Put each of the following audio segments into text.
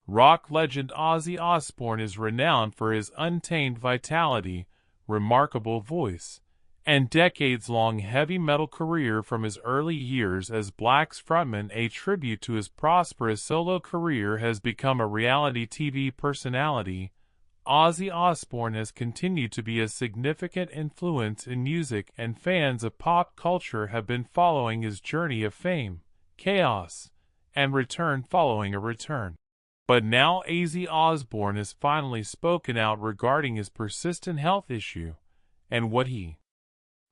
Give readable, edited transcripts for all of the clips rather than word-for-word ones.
Rock legend Ozzy Osbourne is renowned for his untamed vitality, remarkable voice, and decades-long heavy metal career. From his early years as Black's frontman, a tribute to his prosperous solo career, has become a reality TV personality. Ozzy Osbourne has continued to be a significant influence in music, and fans of pop culture have been following his journey of fame, chaos, and return following a return. But now Ozzy Osbourne has finally spoken out regarding his persistent health issue, and what he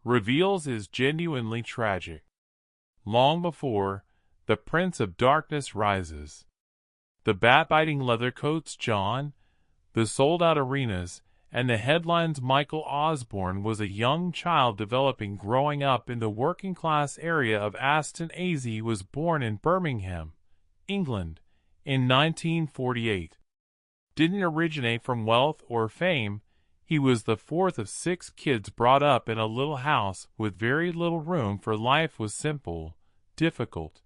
reveals is genuinely tragic. Long before the Prince of Darkness rises, the bat-biting leather coats John, the sold-out arenas, and the headlines, Michael Osbourne was a young child developing growing up in the working-class area of Aston. Ozzy was born in Birmingham, England, in 1948. Didn't originate from wealth or fame. He was the fourth of 6 kids brought up in a little house with very little room for life. Was simple, difficult,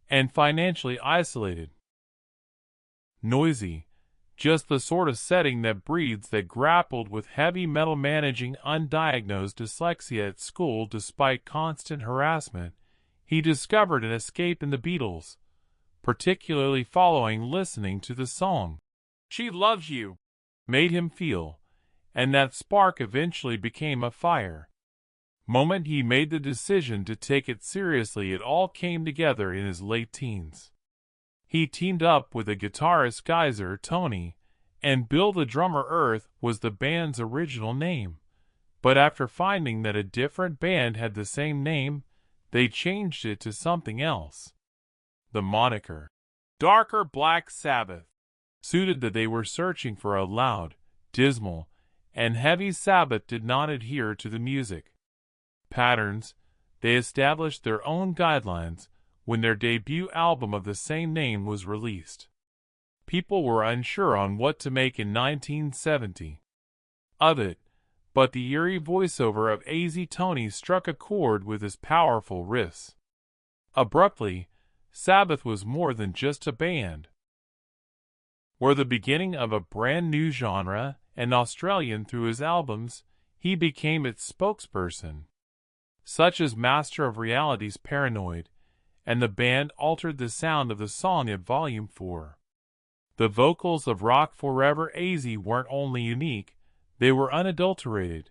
and financially isolated. Noisy, just the sort of setting that breeds that. Grappled with heavy metal, managing undiagnosed dyslexia at school despite constant harassment. He discovered an escape in the Beatles, particularly following listening to the song "She Loves You" made him feel, and that spark eventually became a fire. Moment he made the decision to take it seriously. It all came together in his late teens. He teamed up with a guitarist Geyser Tony, and Bill the drummer. Earth was the band's original name, but after finding that a different band had the same name, they changed it to something else. The moniker, Darker Black Sabbath, suited that. They were searching for a loud, dismal, and heavy Sabbath did not adhere to the music patterns. They established their own guidelines when their debut album of the same name was released. People were unsure on what to make in 1970 of it, but the eerie voiceover of Ozzy Tony struck a chord with his powerful riffs. Abruptly, Sabbath was more than just a band, or the beginning of a brand new genre. And Australian, through his albums, he became its spokesperson, such as Master of Reality's Paranoid, and the band altered the sound of the song at Volume 4. The vocals of Rock Forever Ozzy weren't only unique, they were unadulterated,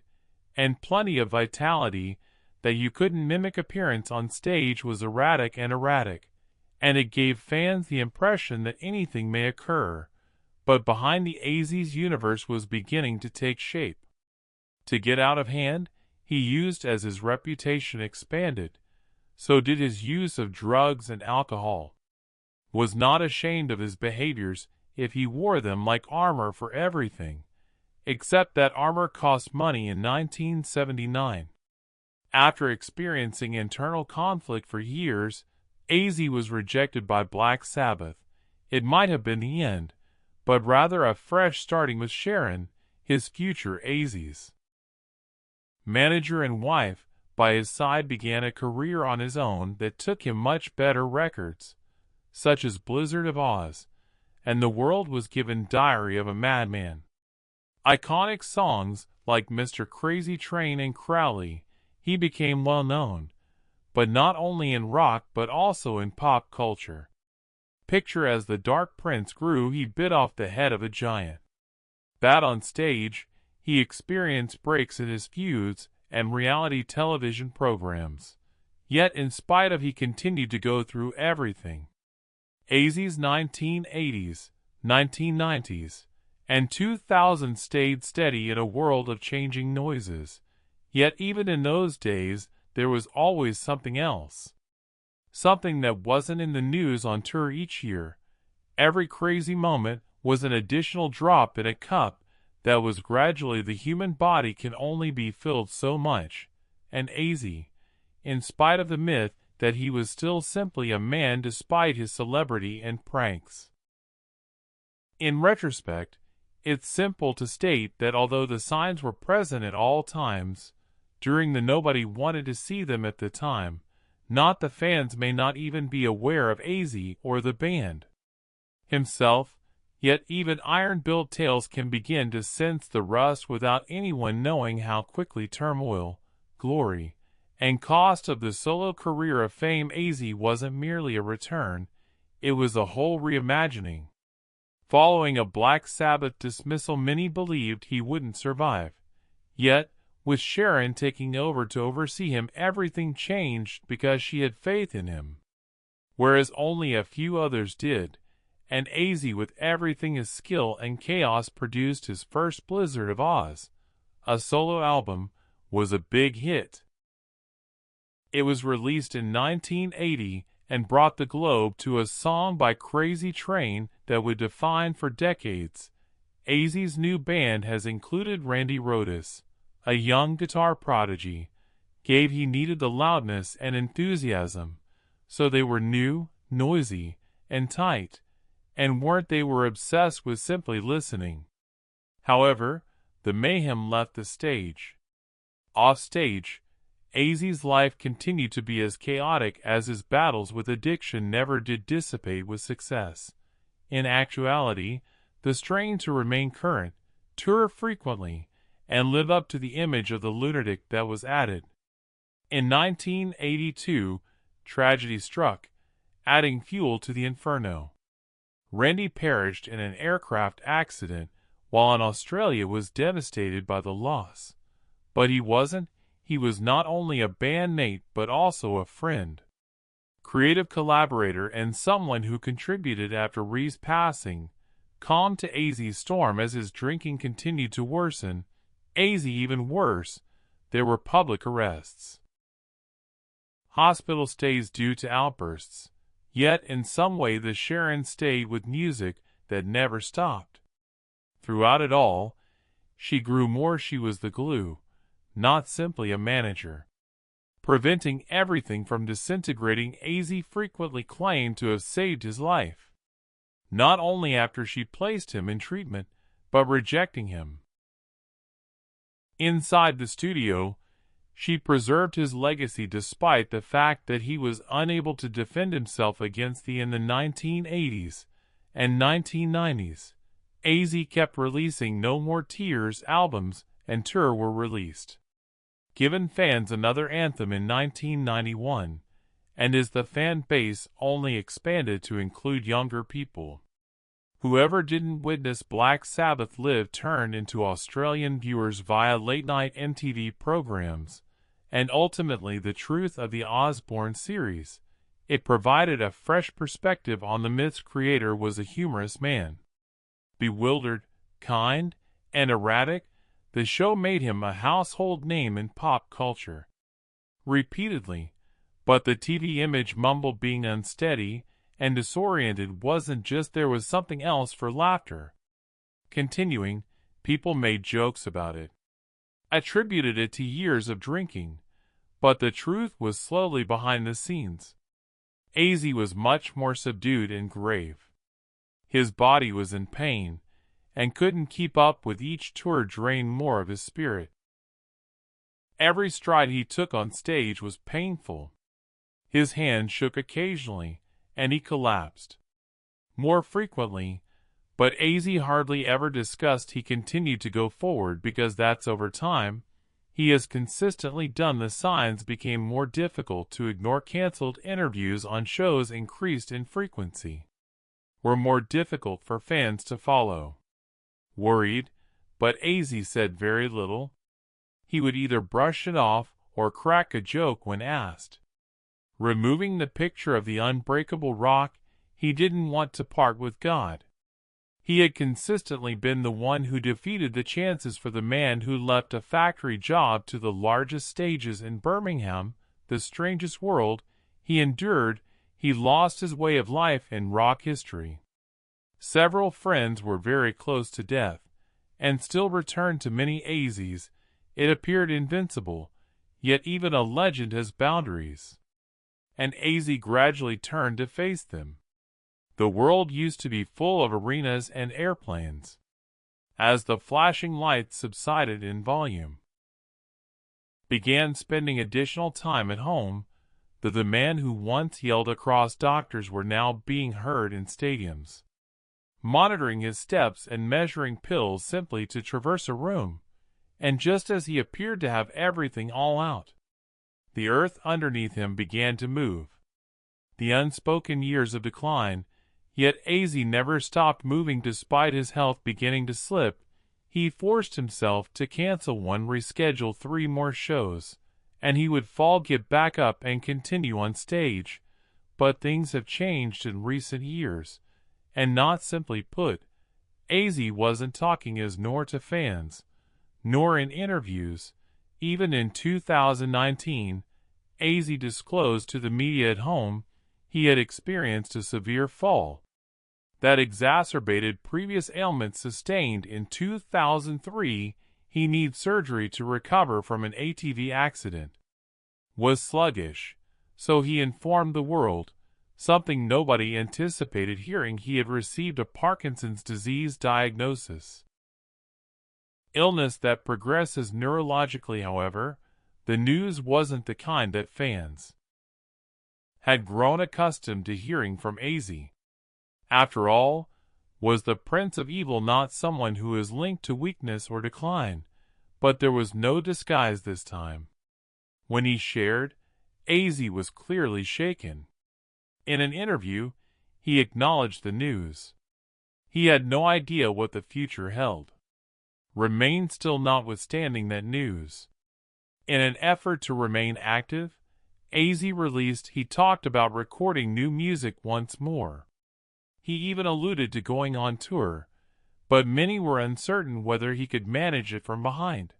and plenty of vitality that you couldn't mimic. Appearance on stage was erratic, and it gave fans the impression that anything may occur. But behind the Ozzy's universe was beginning to take shape. To get out of hand, he used as his reputation expanded, so did his use of drugs and alcohol. Was not ashamed of his behaviors if he wore them like armor for everything, except that armor cost money. In 1979, after experiencing internal conflict for years, Ozzy was rejected by Black Sabbath. It might have been the end, but rather a fresh starting with Sharon, his future Ozzy's manager and wife, by his side. Began a career on his own that took him much better records, such as Blizzard of Oz, and the world was given Diary of a Madman. Iconic songs like Mr. Crazy Train and Crowley. He became well known, but not only in rock but also in pop culture. Picture as the Dark Prince grew, he bit off the head of a giant bat on stage. He experienced breaks in his feuds and reality television programs. Yet in spite of, he continued to go through everything. Ozzy's 1980s, 1990s, and 2000 stayed steady in a world of changing noises. Yet even in those days, there was always something else. Something that wasn't in the news on tour each year. Every crazy moment was an additional drop in a cup that was gradually. The human body can only be filled so much, and Ozzy, in spite of the myth that he was still simply a man despite his celebrity and pranks. In retrospect, it's simple to state that although the signs were present at all times, during the nobody wanted to see them at the time, not the fans may not even be aware of Ozzy or the band himself. Yet even iron-built tales can begin to sense the rust without anyone knowing how quickly turmoil, glory, and cost of the solo career of fame. Ozzy wasn't merely a return, it was a whole reimagining. Following a Black Sabbath dismissal, many believed he wouldn't survive. Yet, with Sharon taking over to oversee him, everything changed because she had faith in him. Whereas only a few others did, and Ozzy, with everything his skill and chaos, produced his first Blizzard of Oz. A solo album was a big hit. It was released in 1980 and brought the globe to a song by Crazy Train that would define for decades. Ozzy's new band has included Randy Rhoads, a young guitar prodigy, gave he needed the loudness and enthusiasm, so they were new, noisy, and tight, and they were obsessed with simply listening. However, the mayhem left the stage. Off stage, Ozzy's life continued to be as chaotic as his battles with addiction never did dissipate with success. In actuality, the strain to remain current, tour frequently, and live up to the image of the lunatic that was added. In 1982, tragedy struck, adding fuel to the inferno. Randy perished in an aircraft accident, while in Australia was devastated by the loss. But he was not only a bandmate but also a friend, creative collaborator, and someone who contributed after Reeves' passing, calmed to Ozzy's storm as his drinking continued to worsen. Ozzy even worse, there were public arrests, hospital stays due to outbursts. Yet in some way the Sharon stayed with music that never stopped. Throughout it all, she grew more. She was the glue, not simply a manager, preventing everything from disintegrating. Ozzy frequently claimed to have saved his life, not only after she placed him in treatment, but rejecting him. Inside the studio, she preserved his legacy despite the fact that he was unable to defend himself against in the 1980s and 1990s. Ozzy kept releasing No More Tears albums, and tour were released, giving fans another anthem in 1991, and as the fan base only expanded to include younger people. Whoever didn't witness Black Sabbath live turned into Australian viewers via late-night MTV programs, and ultimately the truth of the Osbourne series. It provided a fresh perspective on the myth's creator was a humorous man. Bewildered, kind, and erratic, the show made him a household name in pop culture. Repeatedly, but the TV image mumbled being unsteady and disoriented wasn't just there was something else for laughter. Continuing, people made jokes about it, attributed it to years of drinking, but the truth was slowly behind the scenes. Ozzy was much more subdued and grave. His body was in pain, and couldn't keep up with each tour drained more of his spirit. Every stride he took on stage was painful. His hand shook occasionally, and he collapsed more frequently, but Ozzy hardly ever discussed he continued to go forward because that's over time. He has consistently done. The signs became more difficult to ignore. Cancelled interviews on shows increased in frequency, were more difficult for fans to follow. Worried, but Ozzy said very little. He would either brush it off or crack a joke when asked. Removing the picture of the unbreakable rock, he didn't want to part with God. He had consistently been the one who defeated the chances for the man who left a factory job to the largest stages in Birmingham, the strangest world. He endured. He lost his way of life in rock history. Several friends were very close to death, and still returned to many Ozzy's. It appeared invincible, yet even a legend has boundaries. And Ozzy gradually turned to face them. The world used to be full of arenas and airplanes. As the flashing lights subsided in volume, began spending additional time at home, the man who once yelled across doctors were now being heard in stadiums. monitoring his steps and measuring pills simply to traverse a room. And just as he appeared to have everything all out, the earth underneath him began to move. The unspoken years of decline, yet Ozzy never stopped moving despite his health beginning to slip. He forced himself to cancel one, reschedule 3 more shows, and he would fall, get back up, and continue on stage. But things have changed in recent years, and not simply put, Ozzy wasn't talking as nor to fans, nor in interviews. Even in 2019, Ozzy disclosed to the media at home he had experienced a severe fall that exacerbated previous ailments sustained in 2003. He needed surgery to recover from an ATV accident. Was sluggish, so he informed the world, something nobody anticipated hearing he had received a Parkinson's disease diagnosis. Illness that progresses neurologically, however, the news wasn't the kind that fans had grown accustomed to hearing from Ozzy. After all, was the Prince of Evil not someone who is linked to weakness or decline? But there was no disguise this time. When he shared, Ozzy was clearly shaken. In an interview, he acknowledged the news. He had no idea what the future held. Remained still notwithstanding that news. In an effort to remain active, he talked about recording new music once more. He even alluded to going on tour, but many were uncertain whether he could manage it from behind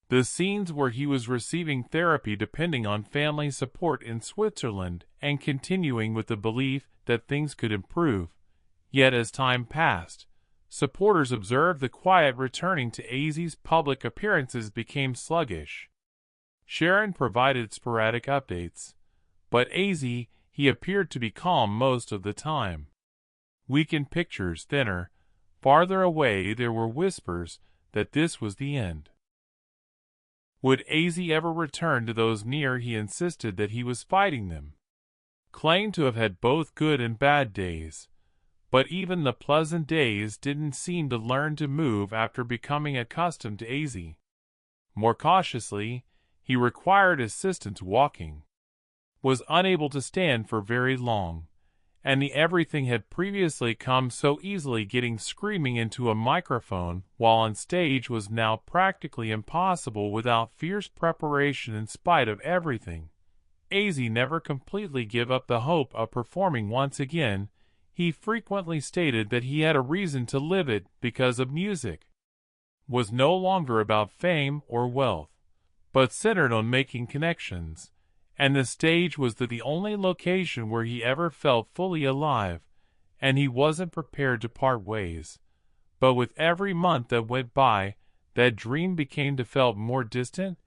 the scenes where he was receiving therapy, depending on family support in Switzerland, and continuing with the belief that things could improve. Yet as time passed, supporters observed the quiet returning to Ozzy's public appearances became sluggish. Sharon provided sporadic updates, but Ozzy, he appeared to be calm most of the time. Weakened pictures, thinner, farther away. There were whispers that this was the end. Would Ozzy ever return to those near? He insisted that he was fighting them. Claimed to have had both good and bad days, but even the pleasant days didn't seem to learn to move after becoming accustomed to Ozzy. More cautiously, he required assistance walking. Was unable to stand for very long, and the everything had previously come so easily. Getting screaming into a microphone while on stage was now practically impossible without fierce preparation. In spite of everything, Ozzy never completely gave up the hope of performing once again. He frequently stated that he had a reason to live. It because of music was no longer about fame or wealth, but centered on making connections, and the stage was the only location where he ever felt fully alive, and he wasn't prepared to part ways. But with every month that went by, that dream became to felt more distant.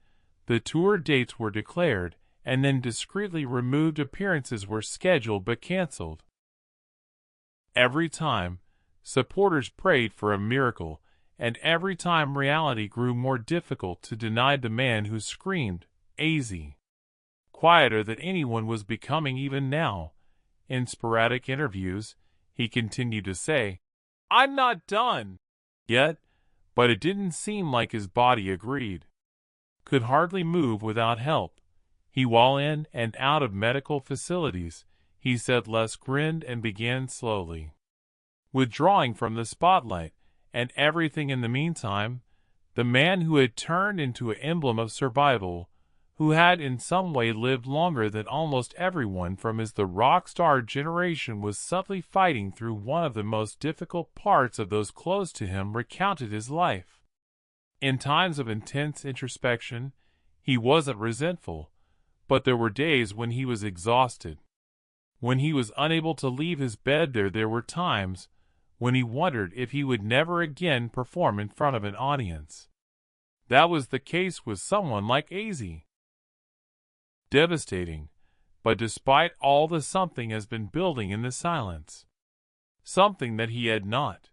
The tour dates were declared, and then discreetly removed. Appearances were scheduled but canceled. Every time, supporters prayed for a miracle, and every time reality grew more difficult to deny. The man who screamed, Ozzy, quieter than anyone, was becoming. Even now, in sporadic interviews, he continued to say, "I'm not done yet," but it didn't seem like his body agreed. Could hardly move without help. He while in and out of medical facilities, he said less, grinned, and began slowly withdrawing from the spotlight. And everything in the meantime, the man who had turned into an emblem of survival, who had in some way lived longer than almost everyone from his the rock star generation, was subtly fighting through one of the most difficult parts of those close to him. Recounted his life. In times of intense introspection, he wasn't resentful, but there were days when he was exhausted, when he was unable to leave his bed. There were times when he wondered if he would never again perform in front of an audience. That was the case with someone like Ozzy. Devastating, but despite all, the something has been building in the silence. Something that he had not